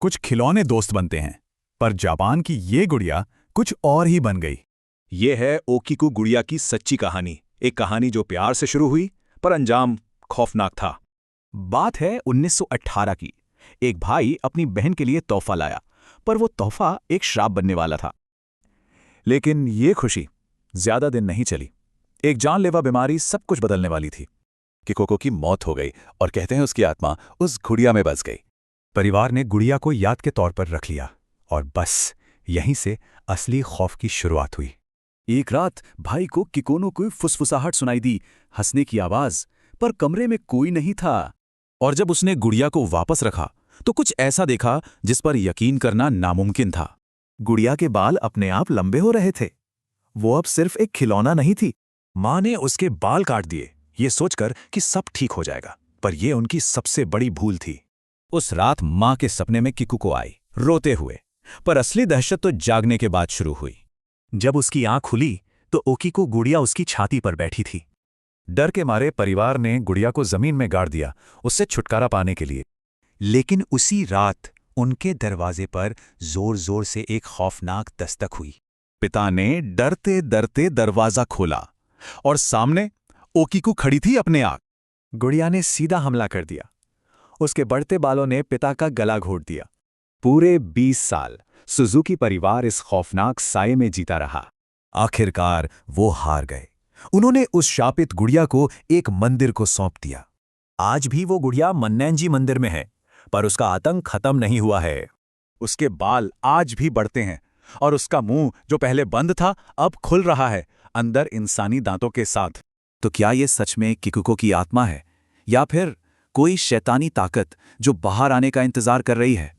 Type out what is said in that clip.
कुछ खिलौने दोस्त बनते हैं, पर जापान की ये गुड़िया कुछ और ही बन गई। ये है ओकीकू गुड़िया की सच्ची कहानी। एक कहानी जो प्यार से शुरू हुई पर अंजाम खौफनाक था। बात है 1918 की। एक भाई अपनी बहन के लिए तोहफा लाया, पर वो तोहफा एक श्राप बनने वाला था। लेकिन ये खुशी ज्यादा दिन नहीं चली। एक जानलेवा बीमारी सब कुछ बदलने वाली थी। किकोको की मौत हो गई और कहते हैं उसकी आत्मा उस गुड़िया में बस गई। परिवार ने गुड़िया को याद के तौर पर रख लिया और बस यहीं से असली खौफ की शुरुआत हुई। एक रात भाई को किकोनो की फुसफुसाहट सुनाई दी, हंसने की आवाज, पर कमरे में कोई नहीं था। और जब उसने गुड़िया को वापस रखा तो कुछ ऐसा देखा जिस पर यकीन करना नामुमकिन था। गुड़िया के बाल अपने आप लंबे हो रहे थे। वो अब सिर्फ एक खिलौना नहीं थी। माँ ने उसके बाल काट दिए, ये सोचकर कि सब ठीक हो जाएगा, पर यह उनकी सबसे बड़ी भूल थी। उस रात माँ के सपने में किकुको आई, रोते हुए, पर असली दहशत तो जागने के बाद शुरू हुई। जब उसकी आंख खुली तो ओकीको गुड़िया उसकी छाती पर बैठी थी। डर के मारे परिवार ने गुड़िया को जमीन में गाड़ दिया, उससे छुटकारा पाने के लिए। लेकिन उसी रात उनके दरवाजे पर जोर जोर से एक खौफनाक दस्तक हुई। पिता ने डरते डरते दरवाजा खोला और सामने ओकीको खड़ी थी अपने आग। गुड़िया ने सीधा हमला कर दिया। उसके बढ़ते बालों ने पिता का गला घोट दिया। पूरे 20 साल सुजुकी परिवार इस खौफनाक साये में जीता रहा। आखिरकार वो हार गए। उन्होंने उस शापित गुड़िया को एक मंदिर को सौंप दिया। आज भी वो गुड़िया मन्नैंजी मंदिर में है, पर उसका आतंक खत्म नहीं हुआ है। उसके बाल आज भी बढ़ते हैं और उसका मुंह जो पहले बंद था अब खुल रहा है, अंदर इंसानी दांतों के साथ। तो क्या ये सच में किकुको की आत्मा है, या फिर कोई शैतानी ताकत जो बाहर आने का इंतजार कर रही है?